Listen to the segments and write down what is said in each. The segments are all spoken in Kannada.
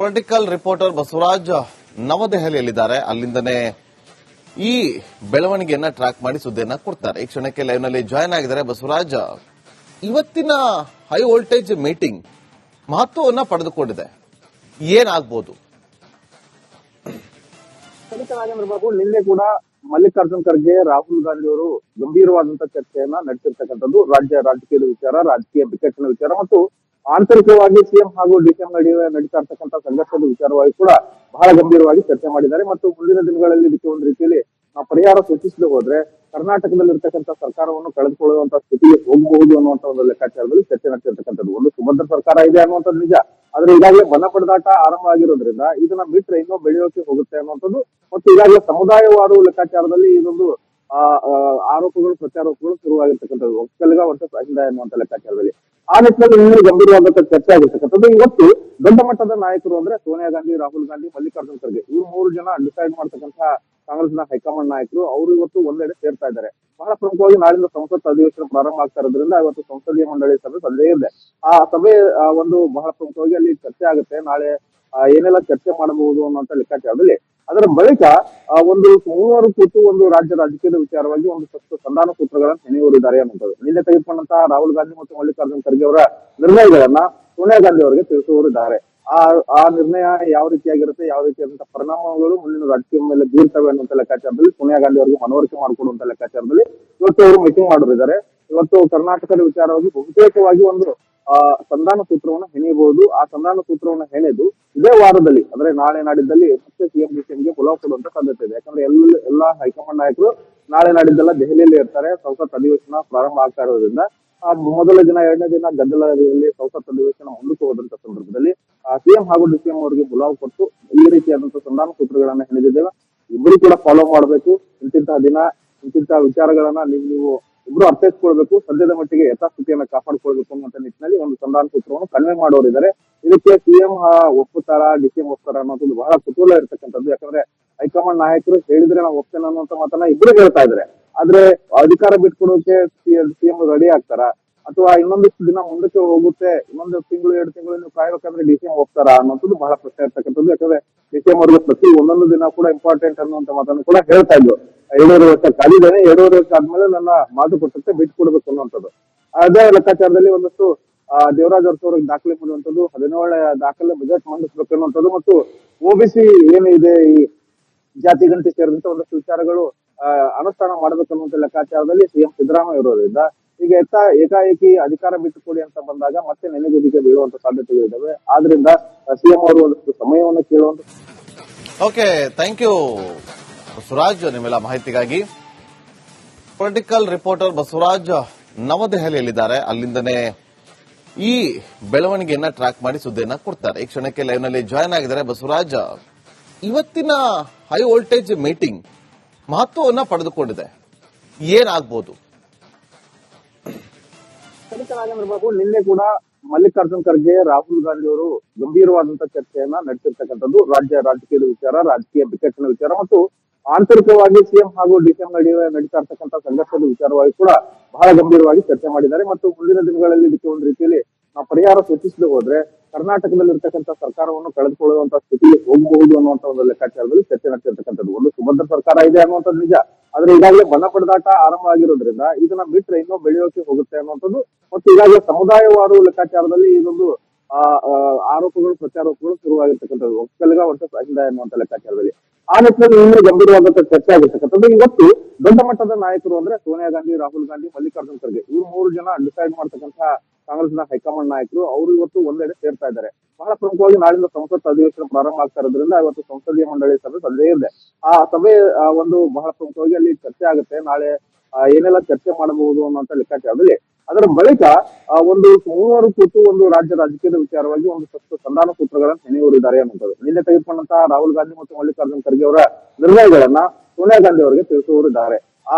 ಪೊಲಿಟಿಕಲ್ ರಿಪೋರ್ಟರ್ ಬಸವರಾಜ್ ನವದೆಹಲಿಯಲ್ಲಿದ್ದಾರೆ. ಅಲ್ಲಿಂದನೇ ಈ ಬೆಳವಣಿಗೆಯನ್ನ ಟ್ರ್ಯಾಕ್ ಮಾಡಿ ಸುದ್ದಿಯನ್ನ ಕೊಡ್ತಾರೆ. ಈ ಕ್ಷಣಕ್ಕೆ ಲೈವ್ ನಲ್ಲಿ ಜಾಯ್ನ್ ಆಗಿದ್ದಾರೆ ಬಸವರಾಜ್. ಇವತ್ತಿನ ಹೈ ವೋಲ್ಟೇಜ್ ಮೀಟಿಂಗ್ ಮಹತ್ವವನ್ನ ಪಡೆದುಕೊಂಡಿದೆ, ಏನಾಗಬಹುದು? ನಾಗೇಂದ್ರ ಬಾಬು, ನಿನ್ನೆ ಕೂಡ ಮಲ್ಲಿಕಾರ್ಜುನ್ ಖರ್ಗೆ, ರಾಹುಲ್ ಗಾಂಧಿ ಅವರು ಗಂಭೀರವಾದಂತಹ ಚರ್ಚೆಯನ್ನ ನಡೆಸಿರ್ತಕ್ಕಂಥದ್ದು ರಾಜ್ಯ ರಾಜಕೀಯದ ವಿಚಾರ, ರಾಜಕೀಯ ಬಿಕ್ಕಟ್ಟಿನ ವಿಚಾರ ಮತ್ತು ಆಂತರಿಕವಾಗಿ ಸಿಎಂ ಹಾಗೂ ಡಿಸಿಎಂ ನಡುವೆ ನಡೀತಾ ಇರ್ತಕ್ಕಂಥ ಸಂಘರ್ಷದ ವಿಚಾರವಾಗಿ ಕೂಡ ಬಹಳ ಗಂಭೀರವಾಗಿ ಚರ್ಚೆ ಮಾಡಿದ್ದಾರೆ. ಮತ್ತು ಮುಂದಿನ ದಿನಗಳಲ್ಲಿ ಇದಕ್ಕೆ ಒಂದು ರೀತಿಯಲ್ಲಿ ಪರಿಹಾರ ಸೂಚಿಸದೆ ಹೋದ್ರೆ ಕರ್ನಾಟಕದಲ್ಲಿರ್ತಕ್ಕಂಥ ಸರ್ಕಾರವನ್ನು ಕಳೆದುಕೊಳ್ಳುವಂತಹ ಸ್ಥಿತಿಗೆ ಹೋಗಬಹುದು ಅನ್ನುವಂತ ಒಂದು ಲೆಕ್ಕಾಚಾರದಲ್ಲಿ ಚರ್ಚೆ ನಡೆಸಿರ್ತಕ್ಕಂಥದ್ದು. ಒಂದು ಸುಭದ್ರ ಸರ್ಕಾರ ಇದೆ ಅನ್ನುವಂಥದ್ದು ನಿಜ, ಆದ್ರೆ ಈಗಾಗಲೇ ಬಣ ಪಡೆದಾಟ ಆರಂಭ ಆಗಿರೋದ್ರಿಂದ ಇದನ್ನ ಬಿಟ್ರೆ ಇನ್ನೂ ಬೆಳೆಯೋಕೆ ಹೋಗುತ್ತೆ ಅನ್ನುವಂಥದ್ದು ಮತ್ತು ಈಗಾಗಲೇ ಸಮುದಾಯವಾರು ಲೆಕ್ಕಾಚಾರದಲ್ಲಿ ಇದೊಂದು ಆರೋಪಗಳು ಪ್ರತ್ಯಾರೋಪಗಳು ಶುರುವಾಗಿರ್ತಕ್ಕಂಥದ್ದು, ಒಕ್ಕಲಿಗ ವರ್ಸಸ್ ಅಹಿಂದ ಎನ್ನುವಂತ ಲೆಕ್ಕಾಚಾರದಲ್ಲಿ. ಆ ನಿಟ್ಟಿನಲ್ಲಿ ಇನ್ನೂ ಗಂಭೀರವಾದಂತಹ ಚರ್ಚೆ ಆಗಿರ್ತಕ್ಕಂಥದ್ದು. ಇವತ್ತು ದೊಡ್ಡ ಮಟ್ಟದ ನಾಯಕರು ಅಂದ್ರೆ ಸೋನಿಯಾ ಗಾಂಧಿ, ರಾಹುಲ್ ಗಾಂಧಿ, ಮಲ್ಲಿಕಾರ್ಜುನ್ ಖರ್ಗೆ, ಇವ್ರು 3 ಜನ ಡಿಸೈಡ್ ಮಾಡ್ತಕ್ಕಂತಹ ಕಾಂಗ್ರೆಸ್ನ ಹೈಕಮಾಂಡ್ ನಾಯಕರು ಅವರು ಇವತ್ತು ಒಂದೆಡೆ ಸೇರ್ತಾ ಇದ್ದಾರೆ. ಬಹಳ ಪ್ರಮುಖವಾಗಿ ನಾಳಿಂದ ಸಂಸತ್ ಅಧಿವೇಶನ ಪ್ರಾರಂಭ ಆಗ್ತಾ ಇರೋದ್ರಿಂದ ಇವತ್ತು ಸಂಸದೀಯ ಮಂಡಳಿ ಸಭೆ ಇದೆ. ಆ ಸಭೆ ಒಂದು ಬಹಳ ಪ್ರಮುಖವಾಗಿ ಅಲ್ಲಿ ಚರ್ಚೆ ಆಗುತ್ತೆ. ನಾಳೆ ಏನೆಲ್ಲ ಚರ್ಚೆ ಮಾಡಬಹುದು ಅನ್ನುವಂತ ಲೆಕ್ಕಾಚಾರದಲ್ಲಿ ಅದರ ಬಳಿಕ ಒಂದು ಮೂವರು ಕೂತು ಒಂದು ರಾಜ್ಯ ರಾಜಕೀಯದ ವಿಚಾರವಾಗಿ ಒಂದಷ್ಟು ಸಂಧಾನ ಸೂತ್ರಗಳನ್ನು ಹೆಣೆಯೂರಿದ್ದಾರೆ ಅನ್ನುವಂಥದ್ದು. ನಿನ್ನೆ ತೆಗೆದುಕೊಂಡಂತಹ ರಾಹುಲ್ ಗಾಂಧಿ ಮತ್ತು ಮಲ್ಲಿಕಾರ್ಜುನ್ ಖರ್ಗೆ ಅವರ ನಿರ್ಣಯಗಳನ್ನ ಸೋನಿಯಾ ಗಾಂಧಿ ಅವರಿಗೆ ತಿಳಿಸುವರಿದ್ದಾರೆ. ಆ ನಿರ್ಣಯ ಯಾವ ರೀತಿಯಾಗಿರುತ್ತೆ, ಯಾವ ರೀತಿಯಾದಂತಹ ಪರಿಣಾಮಗಳು ಮುಂದಿನ ರಾಜಕೀಯ ಮೇಲೆ ಬೀರ್ತವೆ ಅನ್ನುವಂತ ಲೆಕ್ಕಾಚಾರದಲ್ಲಿ ಸೋನಿಯಾ ಗಾಂಧಿ ಅವರಿಗೆ ಮನವರಿಕೆ ಮಾಡಿಕೊಡುವಂತ ಲೆಕ್ಕಾಚಾರದಲ್ಲಿ ಇವತ್ತು ಅವರು ಮೀಟಿಂಗ್ ಮಾಡೋರಿದ್ದಾರೆ. ಇವತ್ತು ಕರ್ನಾಟಕದ ವಿಚಾರವಾಗಿ ಬಹುತೇಕವಾಗಿ ಒಂದು ಸಂಧಾನ ಸೂತ್ರವನ್ನು ಹೆಣೆಯಬಹುದು. ಆ ಸಂಧಾನ ಸೂತ್ರವನ್ನು ಹೆಣೆದು ಇದೇ ವಾರದಲ್ಲಿ ಅಂದ್ರೆ ನಾಳೆ ನಾಡಿದ್ದಲ್ಲಿ ಮತ್ತೆ ಸಿಎಂ ಡಿಸಿಎಂಗೆ ಪುಲಾವ್ ಕೊಡುವಂತ ಸಾಧ್ಯತೆ ಇದೆ. ಯಾಕಂದ್ರೆ ಎಲ್ಲಾ ಹೈಕಮಾಂಡ್ ನಾಯಕರು ನಾಳೆ ನಾಡಿದ್ದೆಲ್ಲ ದೆಹಲಿಯಲ್ಲಿ ಇರ್ತಾರೆ. ಸಂಸತ್ ಅಧಿವೇಶನ ಪ್ರಾರಂಭ ಆಗ್ತಾ ಇರೋದ್ರಿಂದ ಮೊದಲ ದಿನ, ಎರಡನೇ ದಿನ ಗದ್ದಲದಲ್ಲಿ ಸಂಸತ್ ಅಧಿವೇಶನ ಮುಂದಕ್ಕೆ ಹೋದಂತ ಸಂದರ್ಭದಲ್ಲಿ ಸಿಎಂ ಹಾಗೂ ಡಿಸಿಎಂ ಅವರಿಗೆ ಪುಲಾವ್ ಕೊಟ್ಟು ಈ ರೀತಿಯಾದಂತಹ ಸಂಧಾನ ಸೂತ್ರಗಳನ್ನ ಹೆಣೆದಿದ್ದೇವೆ, ಇಬ್ಬರು ಕೂಡ ಫಾಲೋ ಮಾಡಬೇಕು, ಇಂತಿಂತಹ ದಿನ ಇಂತಿಂತಹ ವಿಚಾರಗಳನ್ನ ನೀವು ಇಬ್ರು ಅರ್ಥೈಸ್ಕೊಳ್ಬೇಕು, ಸದ್ಯದ ಮಟ್ಟಿಗೆ ಯಥಾಸ್ಥಿತಿಯನ್ನ ಕಾಪಾಡಿಕೊಳ್ಬೇಕು ಅನ್ನುವಂತ ನಿಟ್ಟಿನಲ್ಲಿ ಒಂದು ಸಂಧಾನ ಸೂತ್ರವನ್ನು ಕಡಿಮೆ ಮಾಡೋರಿದ್ದಾರೆ. ಇದಕ್ಕೆ ಸಿಎಂ ಒಪ್ಪುತ್ತಾರ, ಡಿಸಿಎಂ ಒಪ್ತಾರ ಅನ್ನೋದು ಬಹಳ ಕುತೂಹಲ ಇರ್ತಕ್ಕಂಥದ್ದು. ಯಾಕಂದ್ರೆ ಹೈಕಮಾಂಡ್ ನಾಯಕರು ಹೇಳಿದ್ರೆ ನಾವು ಒಪ್ತೇನೆ ಅನ್ನುವಂತ ಮಾತನ್ನ ಇಬ್ರು ಹೇಳ್ತಾ ಇದ್ದಾರೆ. ಆದ್ರೆ ಅಧಿಕಾರ ಬಿಟ್ಕೊಡೋಕೆ ಸಿಎಂ ರೆಡಿ ಆಗ್ತಾರ ಅಥವಾ ಇನ್ನೊಂದಿಷ್ಟು ದಿನ ಮುಂದಕ್ಕೆ ಹೋಗುತ್ತೆ, ಇನ್ನೊಂದು ತಿಂಗಳು 2 ತಿಂಗಳು ನೀವು ಕಾಯ್ಬೇಕಂದ್ರೆ ಡಿಸಿಎಂ ಹೋಗ್ತಾರ ಅನ್ನೋದು ಬಹಳ ಪ್ರಶ್ನೆ ಇರ್ತಕ್ಕಂಥದ್ದು. ಯಾಕಂದ್ರೆ ಡಿಸಿಎಂ ಅವ್ರಿಗೆ ಪ್ರತಿ ಒಂದೊಂದು ದಿನ ಕೂಡ ಇಂಪಾರ್ಟೆಂಟ್ ಅನ್ನುವಂತ ಮಾತನ್ನು ಕೂಡ ಹೇಳ್ತಾ ಇದ್ರು. 7.5 ವರ್ಷ ಕಾಲಿದ್ದೇನೆ, 7.5 ವರ್ಷ ಆದ್ಮೇಲೆ ನನ್ನ ಮಾತು ಕೊಟ್ಟಂತೆ ಬಿಟ್ಕೊಡ್ಬೇಕು ಅನ್ನುವಂಥದ್ದು. ಅದೇ ಲೆಕ್ಕಾಚಾರದಲ್ಲಿ ಒಂದಷ್ಟು ದೇವರಾಜ್ ಅರಸು ಅವ್ರಿಗೆ ದಾಖಲೆ ಮಾಡುವಂಥದ್ದು, 17 ದಾಖಲೆ ಬಜೆಟ್ ಮಂಡಿಸ್ಬೇಕು ಅನ್ನುವಂಥದ್ದು ಮತ್ತು ಒಬಿಸಿ ಏನಿದೆ ಈ ಜಾತಿ ಗಣತಿ ಸೇರಿದಂತೆ ಒಂದಷ್ಟು ವಿಚಾರಗಳು ಅನುಷ್ಠಾನ ಮಾಡಬೇಕನ್ನುವಂತ ಲೆಕ್ಕಾಚಾರದಲ್ಲಿ ಸಿಎಂ ಸಿದ್ದರಾಮಯ್ಯ ಇರೋದ್ರಿಂದ ಈಗ ಏಕಾಏಕಿ ಅಧಿಕಾರ ಬಿಟ್ಟುಕೊಡಿ ಅಂತ ಬಂದಾಗ ಮತ್ತೆ ನೆನೆಗುದಿಗೆ ಬೀಳುವಂತ ಸಾಧ್ಯತೆಗಳಿದ್ದಾವೆ. ಆದ್ರಿಂದ ಸಿಎಂ ಅವರು ಒಂದಷ್ಟು ಸಮಯವನ್ನು ಕೇಳುವಂತ. ಓಕೆ, ಥ್ಯಾಂಕ್ ಯು ಬಸವರಾಜ್ ನಿಮ್ಮೆಲ್ಲ ಮಾಹಿತಿಗಾಗಿ. ಪೊಲಿಟಿಕಲ್ ರಿಪೋರ್ಟರ್ ಬಸವರಾಜ್ ನವದೆಹಲಿಯಲ್ಲಿದ್ದಾರೆ. ಅಲ್ಲಿಂದನೇ ಈ ಬೆಳವಣಿಗೆಯನ್ನ ಟ್ರ್ಯಾಕ್ ಮಾಡಿ ಸುದ್ದಿಯನ್ನ ಕೊಡ್ತಾರೆ. ಈ ಕ್ಷಣಕ್ಕೆ ಲೈವ್ ನಲ್ಲಿ ಜಾಯ್ನ್ ಆಗಿದ್ದಾರೆ ಬಸವರಾಜ್. ಇವತ್ತಿನ ಹೈ ವೋಲ್ಟೇಜ್ ಮೀಟಿಂಗ್ ಮಹತ್ವವನ್ನ ಪಡೆದುಕೊಂಡಿದೆ, ಏನಾಗಬಹುದು? ನಾಗೇಂದ್ರ ಬಾಬು, ನಿನ್ನೆ ಕೂಡ ಮಲ್ಲಿಕಾರ್ಜುನ್ ಖರ್ಗೆ, ರಾಹುಲ್ ಗಾಂಧಿ ಅವರು ಗಂಭೀರವಾದಂತಹ ಚರ್ಚೆಯನ್ನ ನಡೆಸಿರ್ತಕ್ಕಂಥದ್ದು ರಾಜ್ಯ ರಾಜಕೀಯದ ವಿಚಾರ, ರಾಜಕೀಯ ಬಿಕ್ಕಟ್ಟಿನ ವಿಚಾರ ಮತ್ತು ಆಂತರಿಕವಾಗಿ ಸಿಎಂ ಹಾಗೂ ಡಿಸಿಎಂ ನಡುವೆ ನಡೀತಾ ಇರ್ತಕ್ಕಂಥ ಸಂಘರ್ಷದ ವಿಚಾರವಾಗಿ ಕೂಡ ಬಹಳ ಗಂಭೀರವಾಗಿ ಚರ್ಚೆ ಮಾಡಿದ್ದಾರೆ. ಮತ್ತು ಮುಂದಿನ ದಿನಗಳಲ್ಲಿ ಇದಕ್ಕೆ ಒಂದು ರೀತಿಯಲ್ಲಿ ಪರಿಹಾರ ಸೂಚಿಸದೆ ಹೋದ್ರೆ ಕರ್ನಾಟಕದಲ್ಲಿರ್ತಕ್ಕಂಥ ಸರ್ಕಾರವನ್ನು ಕಳೆದುಕೊಳ್ಳುವಂತಹ ಸ್ಥಿತಿಗೆ ಹೋಗಬಹುದು ಅನ್ನುವಂತ ಒಂದು ಲೆಕ್ಕಾಚಾರದಲ್ಲಿ ಚರ್ಚೆ ನಡೆಸಿರ್ತಕ್ಕಂಥದ್ದು. ಒಂದು ಸುಭದ್ರ ಸರ್ಕಾರ ಇದೆ ಅನ್ನುವಂಥದ್ದು ನಿಜ, ಆದ್ರೆ ಈಗಾಗಲೇ ಬಣ ಪಡೆದಾಟ ಆರಂಭ ಆಗಿರೋದ್ರಿಂದ ಇದನ್ನ ಬಿಟ್ರೆ ಇನ್ನೂ ಬೆಳೆಯೋಕೆ ಹೋಗುತ್ತೆ ಅನ್ನುವಂಥದ್ದು ಮತ್ತು ಈಗಾಗಲೇ ಸಮುದಾಯವಾರು ಲೆಕ್ಕಾಚಾರದಲ್ಲಿ ಇದೊಂದು ಆರೋಪಗಳು ಪ್ರತ್ಯಾರೋಪಗಳು ಶುರುವಾಗಿರ್ತಕ್ಕಂಥದ್ದು, ಒಕ್ಕಲಿಗ ವರ್ಸಸ್ ಅಹಿಂದ ಎನ್ನುವಂತ ಲೆಕ್ಕಾಚಾರದಲ್ಲಿ. ಆ ನಿಟ್ಟಿನಲ್ಲಿ ಇನ್ನೂ ಗಂಭೀರವಾದಂತಹ ಚರ್ಚೆ ಆಗಿರ್ತಕ್ಕಂಥದ್ದು. ಇವತ್ತು ದೊಡ್ಡ ಮಟ್ಟದ ನಾಯಕರು ಅಂದ್ರೆ ಸೋನಿಯಾ ಗಾಂಧಿ, ರಾಹುಲ್ ಗಾಂಧಿ, ಮಲ್ಲಿಕಾರ್ಜುನ್ ಖರ್ಗೆ, ಇವ್ರು 3 ಜನ ಡಿಸೈಡ್ ಮಾಡ್ತಕ್ಕಂತಹ ಕಾಂಗ್ರೆಸ್ನ ಹೈಕಮಾಂಡ್ ನಾಯಕರು ಅವರು ಇವತ್ತು ಒಂದೆಡೆ ಸೇರ್ತಾ ಇದ್ದಾರೆ. ಬಹಳ ಪ್ರಮುಖವಾಗಿ ನಾಳಿಂದ ಸಂಸತ್ ಅಧಿವೇಶನ ಪ್ರಾರಂಭ ಆಗ್ತಾ ಇರೋದ್ರಿಂದ ಇವತ್ತು ಸಂಸದೀಯ ಮಂಡಳಿ ಸಭೆ ಇದೆ. ಆ ಸಭೆ ಒಂದು ಬಹಳ ಪ್ರಮುಖವಾಗಿ ಅಲ್ಲಿ ಚರ್ಚೆ ಆಗುತ್ತೆ. ನಾಳೆ ಏನೆಲ್ಲ ಚರ್ಚೆ ಮಾಡಬಹುದು ಅನ್ನುವಂತ ಲೆಕ್ಕಾಚಾರದಲ್ಲಿ ಅದರ ಬಳಿಕ ಒಂದು ಮೂವರು ಕೂತು ಒಂದು ರಾಜ್ಯ ರಾಜಕೀಯದ ವಿಚಾರವಾಗಿ ಒಂದಷ್ಟು ಸಂಧಾನ ಸೂತ್ರಗಳನ್ನು ಹೆಣೆಯೂರಿದ್ದಾರೆ ಅನ್ನುವಂಥದ್ದು. ನಿನ್ನೆ ತೆಗೆದುಕೊಂಡಂತಹ ರಾಹುಲ್ ಗಾಂಧಿ ಮತ್ತು ಮಲ್ಲಿಕಾರ್ಜುನ್ ಖರ್ಗೆ ಅವರ ನಿರ್ಣಯಗಳನ್ನ ಸೋನಿಯಾ ಗಾಂಧಿ ಅವರಿಗೆ ತಿಳಿಸುವರಿದ್ದಾರೆ.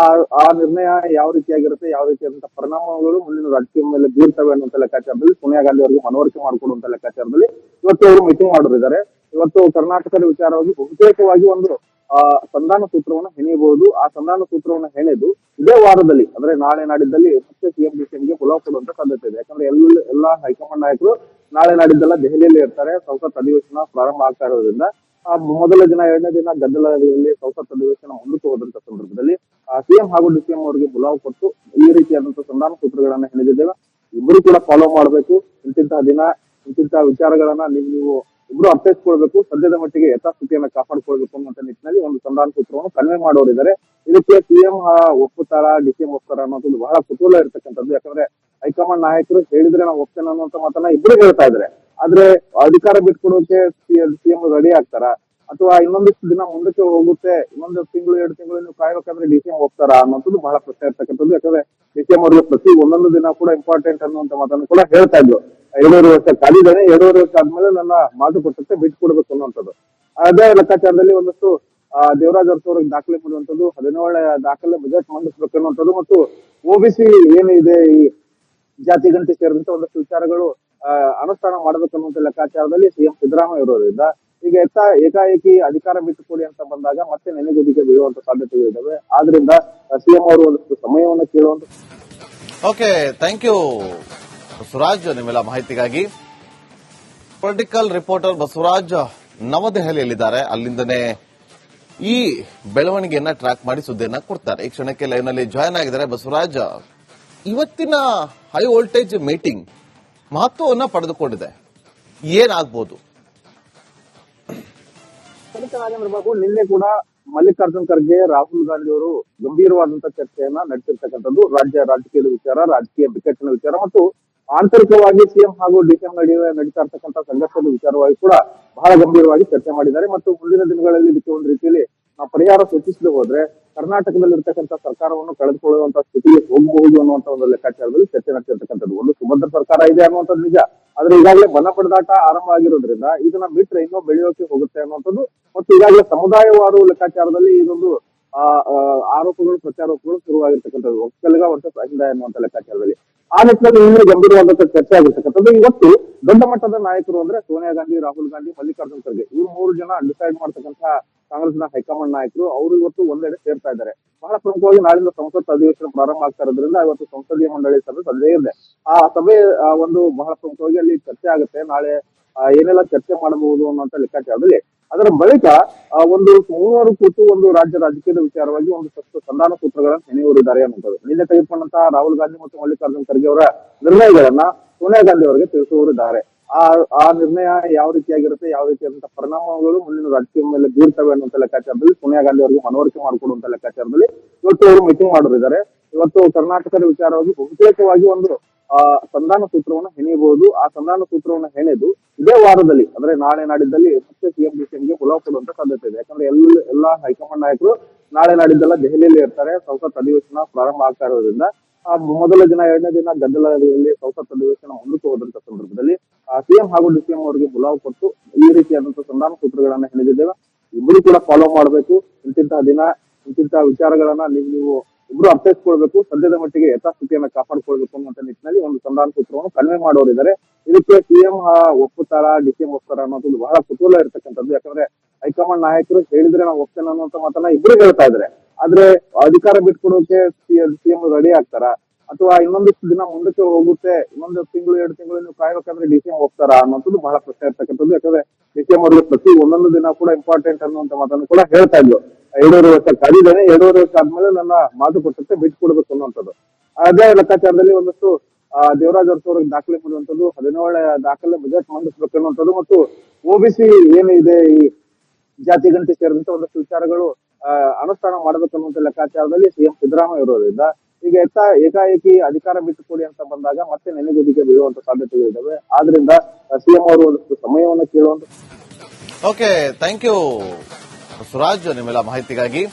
ಆ ನಿರ್ಣಯ ಯಾವ ರೀತಿಯಾಗಿರುತ್ತೆ, ಯಾವ ರೀತಿಯಾದಂತಹ ಪರಿಣಾಮಗಳು ಮುಂದಿನ ರಾಜಕೀಯ ಮೇಲೆ ಬೀರ್ತವೆ ಅನ್ನುವಂತ ಲೆಕ್ಕಾಚಾರದಲ್ಲಿ ಸೋನಿಯಾ ಗಾಂಧಿ ಅವರಿಗೆ ಮನವರಿಕೆ ಮಾಡಿಕೊಡುವಂತ ಲೆಕ್ಕಾಚಾರದಲ್ಲಿ ಇವತ್ತು ಅವರು ಮೀಟಿಂಗ್ ಮಾಡೋರಿದ್ದಾರೆ. ಇವತ್ತು ಕರ್ನಾಟಕದ ವಿಚಾರವಾಗಿ ಬಹುತೇಕವಾಗಿ ಒಂದು ಸಂಧಾನ ಸೂತ್ರವನ್ನು ಹೆಣೆಯಬಹುದು. ಆ ಸಂಧಾನ ಸೂತ್ರವನ್ನು ಹೆಣೆದು ಇದೇ ವಾರದಲ್ಲಿ ಅಂದ್ರೆ ನಾಳೆ ನಾಡಿದ್ದಲ್ಲಿ ಮತ್ತೆ ಸಿಎಂ ಡಿಸಿಎಂಗೆ ಪುಲಾವ್ ಕೊಡುವಂತ ಸಾಧ್ಯತೆ ಇದೆ. ಯಾಕಂದ್ರೆ ಎಲ್ಲಾ ಹೈಕಮಾಂಡ್ ನಾಯಕರು ನಾಳೆ ನಾಡಿದ್ದೆಲ್ಲ ದೆಹಲಿಯಲ್ಲಿ ಇರ್ತಾರೆ. ಸಂಸತ್ ಅಧಿವೇಶನ ಪ್ರಾರಂಭ ಆಗ್ತಾ ಇರೋದ್ರಿಂದ ಮೊದಲ ದಿನ ಎರಡನೇ ದಿನ ಗದ್ದಲದಲ್ಲಿ ಸಂಸತ್ ಅಧಿವೇಶನ ಮುಂದಕ್ಕೆ ಹೋದಂತ ಸಂದರ್ಭದಲ್ಲಿ ಸಿಎಂ ಹಾಗೂ ಡಿಸಿಎಂ ಅವರಿಗೆ ಬುಲಾವ್ ಕೊಟ್ಟು ಈ ರೀತಿಯಾದಂತಹ ಸಂಧಾನ ಸೂತ್ರಗಳನ್ನ ಹೆಣೆದಿದ್ದೇವೆ. ಇಬ್ಬರು ಕೂಡ ಫಾಲೋ ಮಾಡಬೇಕು. ಇಂತಿಂತಹ ದಿನ ಇಂತಿಂತಹ ವಿಚಾರಗಳನ್ನ ನೀವು ಇಬ್ರು ಅರ್ಥೈಸ್ಕೊಳ್ಬೇಕು. ಸದ್ಯದ ಮಟ್ಟಿಗೆ ಯಥಾಸ್ಥಿತಿಯನ್ನ ಕಾಪಾಡಿಕೊಳ್ಬೇಕು ಅನ್ನುವಂತ ನಿಟ್ಟಿನಲ್ಲಿ ಒಂದು ಸಂಧಾನ ಸೂತ್ರವನ್ನು ಕನ್ವೆ ಮಾಡೋರಿದ್ದಾರೆ. ಇದಕ್ಕೆ ಸಿಎಂ ಒಪ್ಪುತ್ತಾರ, ಡಿಸಿಎಂ ಒಪ್ತಾರ ಅನ್ನೋದು ಬಹಳ ಕುತೂಹಲ ಇರ್ತಕ್ಕಂಥದ್ದು. ಯಾಕಂದ್ರೆ ಹೈಕಮಾಂಡ್ ನಾಯಕರು ಹೇಳಿದ್ರೆ ನಾವು ಒಪ್ತೇನೆ ಅನ್ನುವಂತ ಮಾತನ್ನ ಇಬ್ರು ಹೇಳ್ತಾ ಇದ್ದಾರೆ. ಆದ್ರೆ ಅಧಿಕಾರ ಬಿಟ್ಕೊಡೋಕೆ ಸಿಎಂ ರೆಡಿ ಆಗ್ತಾರ ಅಥವಾ ಇನ್ನೊಂದಿಷ್ಟು ದಿನ ಮುಂದಕ್ಕೆ ಹೋಗುತ್ತೆ, ಇನ್ನೊಂದು ತಿಂಗಳು 2 ತಿಂಗಳು ನೀವು ಕಾಯ್ಬೇಕಾದ್ರೆ ಡಿಸಿಎಂ ಹೋಗ್ತಾರ ಅನ್ನೋದು ಬಹಳ ಪ್ರಶ್ನೆ ಇರ್ತಕ್ಕಂಥದ್ದು. ಯಾಕಂದ್ರೆ ಡಿಸಿಎಂ ಅವರಿಗೆ ಪ್ರತಿ ಒಂದೊಂದು ದಿನ ಕೂಡ ಇಂಪಾರ್ಟೆಂಟ್ ಅನ್ನುವಂತ ಮಾತನ್ನು ಕೂಡ ಹೇಳ್ತಾ ಇದ್ರು. 2.5 ವರ್ಷ ಕಾಲಿದ್ದಾನೆ, 2.5 ವರ್ಷ ಆದ್ಮೇಲೆ ನನ್ನ ಮಾತುಕತೆ ಬಿಟ್ಕೊಡ್ಬೇಕು ಅನ್ನುವಂಥದ್ದು. ಅದೇ ಲೆಕ್ಕಾಚಾರದಲ್ಲಿ ಒಂದಷ್ಟು ದೇವರಾಜ್ ಅರಸು ಅವರಿಗೆ ದಾಖಲೆ ಮಾಡುವಂತದ್ದು, 17 ದಾಖಲೆ ಬಜೆಟ್ ಮಂಡಿಸಬೇಕು ಅನ್ನುವಂಥದ್ದು ಮತ್ತು ಒಬಿಸಿ ಏನಿದೆ ಈ ಜಾತಿ ಗಣತಿ ಸೇರಿದಂತೆ ಒಂದಷ್ಟು ವಿಚಾರಗಳು ಅನುಷ್ಠಾನ ಮಾಡಬೇಕನ್ನುವಂತ ಲೆಕ್ಕಾಚಾರದಲ್ಲಿ ಸಿಎಂ ಸಿದ್ದರಾಮಯ್ಯ ಇರೋದ್ರಿಂದ ಈಗ ಏಕಾಏಕಿ ಅಧಿಕಾರ ಬಿಟ್ಟುಕೊಡಿ ಅಂತ ಬಂದಾಗ ಮತ್ತೆ ನೆನೆಗುದಿಗೆ ಬೀಳುವಂತ ಸಾಧ್ಯತೆಗಳು ಇದಾವೆ. ಆದ್ರಿಂದ ಸಿಎಂ ಅವರು ಒಂದಷ್ಟು ಸಮಯವನ್ನು ಕೇಳುವಂತ. ಓಕೆ, ಥ್ಯಾಂಕ್ ಯು ಬಸವರಾಜ್ ನಿಮ್ಮೆಲ್ಲ ಮಾಹಿತಿಗಾಗಿ. ಪೊಲಿಟಿಕಲ್ ರಿಪೋರ್ಟರ್ ಬಸವರಾಜ್ ನವದೆಹಲಿಯಲ್ಲಿದ್ದಾರೆ. ಅಲ್ಲಿಂದನೇ ಈ ಬೆಳವಣಿಗೆಯನ್ನ ಟ್ರ್ಯಾಕ್ ಮಾಡಿ ಸುದ್ದಿಯನ್ನ ಕೊಡ್ತಾರೆ. ಈ ಕ್ಷಣಕ್ಕೆ ಲೈವ್ ನಲ್ಲಿ ಜಾಯ್ನ್ ಆಗಿದ್ದಾರೆ ಬಸವರಾಜ್. ಇವತ್ತಿನ ಹೈ ವೋಲ್ಟೇಜ್ ಮೀಟಿಂಗ್ ಮಹತ್ವವನ್ನ ಪಡೆದುಕೊಂಡಿದೆ, ಏನಾಗಬಹುದು? ನಾಗೇಂದ್ರ ಬಾಬು, ನಿನ್ನೆ ಕೂಡ ಮಲ್ಲಿಕಾರ್ಜುನ್ ಖರ್ಗೆ, ರಾಹುಲ್ ಗಾಂಧಿ ಅವರು ಗಂಭೀರವಾದಂತಹ ಚರ್ಚೆಯನ್ನ ನಡೆಸಿರ್ತಕ್ಕಂಥದ್ದು. ರಾಜಕೀಯದ ವಿಚಾರ, ರಾಜಕೀಯ ಬಿಕ್ಕಟ್ಟಿನ ವಿಚಾರ ಮತ್ತು ಆಂತರಿಕವಾಗಿ ಸಿಎಂ ಹಾಗೂ ಡಿಸಿಎಂ ನಡುವೆ ನಡೀತಾ ಇರ್ತಕ್ಕಂಥ ಸಂಘರ್ಷದ ವಿಚಾರವಾಗಿ ಕೂಡ ಬಹಳ ಗಂಭೀರವಾಗಿ ಚರ್ಚೆ ಮಾಡಿದ್ದಾರೆ. ಮತ್ತು ಮುಂದಿನ ದಿನಗಳಲ್ಲಿ ಇದಕ್ಕೆ ಒಂದು ರೀತಿಯಲ್ಲಿ ಪರಿಹಾರ ಸೂಚಿಸದೆ ಹೋದ್ರೆ ಕರ್ನಾಟಕದಲ್ಲಿ ಇರ್ತಕ್ಕಂಥ ಸರ್ಕಾರವನ್ನು ಕಳೆದುಕೊಳ್ಳುವಂತಹ ಸ್ಥಿತಿಗೆ ಹೋಗಬಹುದು ಅನ್ನುವಂತ ಒಂದು ಲೆಕ್ಕಾಚಾರದಲ್ಲಿ ಚರ್ಚೆ ನಡೆಸಿರ್ತಕ್ಕಂಥದ್ದು. ಒಂದು ಸುಭದ್ರ ಸರ್ಕಾರ ಇದೆ ಅನ್ನುವಂಥದ್ದು ನಿಜ, ಆದ್ರೆ ಈಗಾಗಲೇ ಬನ ಪಡೆದಾಟ ಆರಂಭ ಆಗಿರೋದ್ರಿಂದ ಇದನ್ನ ಬಿಟ್ರೆ ಇನ್ನೂ ಬೆಳೆಯೋಕೆ ಹೋಗುತ್ತೆ ಅನ್ನುವಂಥದ್ದು ಮತ್ತು ಈಗಾಗಲೇ ಸಮುದಾಯವಾರು ಲೆಕ್ಕಾಚಾರದಲ್ಲಿ ಇದೊಂದು ಆರೋಪಗಳು ಪ್ರತ್ಯಾರೋಪಗಳು ಶುರುವಾಗಿರ್ತಕ್ಕಂಥದ್ದು. ಒಕ್ಕಲಿಗ ವರ್ಸಸ್ ಅಹಿಂದ ಎನ್ನುವಂತ ಲೆಕ್ಕಾಚಾರದಲ್ಲಿ ಆ ನಿಟ್ಟಿನಲ್ಲಿ ಇನ್ನೂ ಗಂಭೀರವಾದಂತಹ ಚರ್ಚೆ ಆಗಿರ್ತಕ್ಕಂಥದ್ದು. ಇವತ್ತು ದೊಡ್ಡ ಮಟ್ಟದ ನಾಯಕರು ಅಂದ್ರೆ ಸೋನಿಯಾ ಗಾಂಧಿ, ರಾಹುಲ್ ಗಾಂಧಿ, ಮಲ್ಲಿಕಾರ್ಜುನ್ ಖರ್ಗೆ ಇವ್ರು 3 ಜನ ಡಿಸೈಡ್ ಮಾಡ್ತಕ್ಕಂಥ ಕಾಂಗ್ರೆಸ್ನ ಹೈಕಮಾಂಡ್ ನಾಯಕರು ಅವರು ಇವತ್ತು ಒಂದೆಡೆ ಸೇರ್ತಾ ಇದ್ದಾರೆ. ಬಹಳ ಪ್ರಮುಖವಾಗಿ ನಾಳಿಂದ ಸಂಸತ್ ಅಧಿವೇಶನ ಪ್ರಾರಂಭ ಆಗ್ತಾ ಇರೋದ್ರಿಂದ ಇವತ್ತು ಸಂಸದೀಯ ಮಂಡಳಿ ಸಭೆ ಇದೆ. ಆ ಸಭೆ ಒಂದು ಬಹಳ ಪ್ರಮುಖವಾಗಿ ಅಲ್ಲಿ ಚರ್ಚೆ ಆಗುತ್ತೆ. ನಾಳೆ ಏನೆಲ್ಲ ಚರ್ಚೆ ಮಾಡಬಹುದು ಅನ್ನುವಂತ ಲೆಕ್ಕಾಚಾರದಲ್ಲಿ ಅದರ ಬಳಿಕ ಒಂದು ಮೂವರು ಕೂತು ಒಂದು ರಾಜಕೀಯದ ವಿಚಾರವಾಗಿ ಒಂದಷ್ಟು ಸಂಧಾನ ಸೂತ್ರಗಳನ್ನು ಹೆಣೆಯೂರಿದ್ದಾರೆ ಅನ್ನುವಂಥದ್ದು. ನಿನ್ನೆ ತೆಗೆದುಕೊಂಡಂತಹ ರಾಹುಲ್ ಗಾಂಧಿ ಮತ್ತು ಮಲ್ಲಿಕಾರ್ಜುನ್ ಖರ್ಗೆ ಅವರ ನಿರ್ಣಯಗಳನ್ನ ಸೋನಿಯಾ ಗಾಂಧಿ ಅವರಿಗೆ ತಿಳಿಸುವರಿದ್ದಾರೆ. ಆ ನಿರ್ಣಯ ಯಾವ ರೀತಿಯಾಗಿರುತ್ತೆ, ಯಾವ ರೀತಿಯಾದಂತಹ ಪರಿಣಾಮಗಳು ಮುಂದಿನ ರಾಜಕೀಯ ಮೇಲೆ ಬೀರ್ತವೆ ಅನ್ನುವಂತ ಲೆಕ್ಕಾಚಾರದಲ್ಲಿ ಸೋನಿಯಾ ಗಾಂಧಿ ಅವರಿಗೆ ಮನವರಿಕೆ ಮಾಡಿಕೊಡುವಂತ ಲೆಕ್ಕಾಚಾರದಲ್ಲಿ ಇವತ್ತು ಅವರು ಮೀಟಿಂಗ್ ಮಾಡೋರಿದ್ದಾರೆ. ಇವತ್ತು ಕರ್ನಾಟಕದ ವಿಚಾರವಾಗಿ ಬಹುತೇಕವಾಗಿ ಒಂದು ಸಂಧಾನ ಸೂತ್ರವನ್ನು ಹೆಣೆಯಬಹುದು. ಆ ಸಂಧಾನ ಸೂತ್ರವನ್ನು ಹೆಣೆದು ಇದೇ ವಾರದಲ್ಲಿ ಅಂದ್ರೆ ನಾಳೆ ನಾಡಿದ್ದಲ್ಲಿ ಮತ್ತೆ ಸಿಎಂ ಡಿಸಿಎಂಗೆ ಬುಲಾವ್ ಕೊಡುವಂತ ಸಾಧ್ಯತೆ ಇದೆ. ಯಾಕಂದ್ರೆ ಎಲ್ಲಾ ಹೈಕಮಾಂಡ್ ನಾಯಕರು ನಾಳೆ ನಾಡಿದ್ದೆಲ್ಲ ದೆಹಲಿಯಲ್ಲಿ ಇರ್ತಾರೆ. ಸಂಸತ್ ಅಧಿವೇಶನ ಪ್ರಾರಂಭ ಆಗ್ತಾ ಇರೋದ್ರಿಂದ ಮೊದಲ ದಿನ ಎರಡನೇ ದಿನ ಗದ್ದಲದಲ್ಲಿ ಸಂಸತ್ ಅಧಿವೇಶನ ಮುಂದಕ್ಕೆ ಹೋದಂತ ಸಂದರ್ಭದಲ್ಲಿ ಸಿಎಂ ಹಾಗೂ ಡಿಸಿಎಂ ಅವರಿಗೆ ಬುಲಾವ್ ಕೊಟ್ಟು ಈ ರೀತಿಯಾದಂತಹ ಸಂಧಾನ ಸೂತ್ರಗಳನ್ನ ಹೆಣೆದಿದ್ದೇವೆ. ಇಬ್ಬರು ಕೂಡ ಫಾಲೋ ಮಾಡಬೇಕು. ಇಂತಿಂತಹ ದಿನ ಇಂತಿಂತಹ ವಿಚಾರಗಳನ್ನ ನೀವು ಇಬ್ರು ಅರ್ಥೈಸ್ಕೊಳ್ಬೇಕು. ಸದ್ಯದ ಮಟ್ಟಿಗೆ ಯಥಾಸ್ಥಿತಿಯನ್ನ ಕಾಪಾಡಿಕೊಳ್ಬೇಕು ಅನ್ನುವಂತ ನಿಟ್ಟಿನಲ್ಲಿ ಒಂದು ಸಂಧಾನ ಸೂತ್ರವನ್ನು ಕನ್ವೆ ಮಾಡೋರಿದ್ದಾರೆ. ಇದಕ್ಕೆ ಸಿಎಂ ಒಪ್ಪುತ್ತಾರ, ಡಿಸಿಎಂ ಒಪ್ತಾರ ಅನ್ನೋದು ಬಹಳ ಕುತೂಹಲ ಇರ್ತಕ್ಕಂಥದ್ದು. ಯಾಕಂದ್ರೆ ಹೈಕಮಾಂಡ್ ನಾಯಕರು ಹೇಳಿದ್ರೆ ನಾವು ಒಪ್ತೇನೆ ಅನ್ನುವಂತ ಮಾತನ್ನ ಇಬ್ರು ಹೇಳ್ತಾ ಇದ್ದಾರೆ. ಆದ್ರೆ ಅಧಿಕಾರ ಬಿಟ್ಕೊಡೋಕೆ ಸಿಎಂ ರೆಡಿ ಆಗ್ತಾರ ಅಥವಾ ಇನ್ನೊಂದಿಷ್ಟು ದಿನ ಮುಂದಕ್ಕೆ ಹೋಗುತ್ತೆ, ಇನ್ನೊಂದು ತಿಂಗಳು 2 ತಿಂಗಳು ನೀವು ಕಾಯ್ಬೇಕಾದ್ರೆ ಡಿಸಿಎಂ ಹೋಗ್ತಾರ ಅನ್ನೋದು ಬಹಳ ಪ್ರಶ್ನೆ ಇರ್ತಕ್ಕಂಥದ್ದು. ಯಾಕಂದ್ರೆ ಡಿಸಿಎಂ ಅವರಿಗೆ ಪ್ರತಿ ಒಂದೊಂದು ದಿನ ಕೂಡ ಇಂಪಾರ್ಟೆಂಟ್ ಅನ್ನುವಂತ ಮಾತನ್ನು ಕೂಡ ಹೇಳ್ತಾ ಇದ್ರು. 2.5 ವರ್ಷ ಕಾಲಿದ್ದಾನೆ, 2.5 ವರ್ಷ ಆದ್ಮೇಲೆ ನನ್ನ ಮಾತುಕತೆ ಬಿಟ್ಕೊಡ್ಬೇಕು ಅನ್ನುವಂಥದ್ದು. ಅದೇ ಲೆಕ್ಕಾಚಾರದಲ್ಲಿ ಒಂದಷ್ಟು ದೇವರಾಜ್ ಅರಸು ಅವರಿಗೆ ದಾಖಲೆ ಮಾಡುವಂತದ್ದು, 17 ದಾಖಲೆ ಬಜೆಟ್ ಮಂಡಿಸಬೇಕು ಅನ್ನುವಂಥದ್ದು ಮತ್ತು ಒಬಿಸಿ ಏನಿದೆ ಈ ಜಾತಿ ಗಣತಿ ಸೇರಿದಂತೆ ಒಂದಷ್ಟು ವಿಚಾರಗಳು ಅನುಷ್ಠಾನ ಮಾಡಬೇಕನ್ನುವಂತ ಲೆಕ್ಕಾಚಾರದಲ್ಲಿ ಸಿಎಂ ಸಿದ್ದರಾಮಯ್ಯ ಇರೋದ್ರಿಂದ ಈಗ ಏಕಾಏಕಿ ಅಧಿಕಾರ ಬಿಟ್ಟುಕೊಡಿ ಅಂತ ಬಂದಾಗ ಮತ್ತೆ ನೆನೆಗುದಿಗೆ ಬೀಳುವಂತ ಸಾಧ್ಯತೆಗಳು ಇದಾವೆ. ಆದ್ರಿಂದ ಸಿಎಂ ಅವರು ಒಂದಷ್ಟು ಸಮಯವನ್ನು ಕೇಳುವಂತ. ಓಕೆ, ಥ್ಯಾಂಕ್ ಯು ಬಸವರಾಜ್ ನಿಮ್ಮೆಲ್ಲ ಮಾಹಿತಿಗಾಗಿ.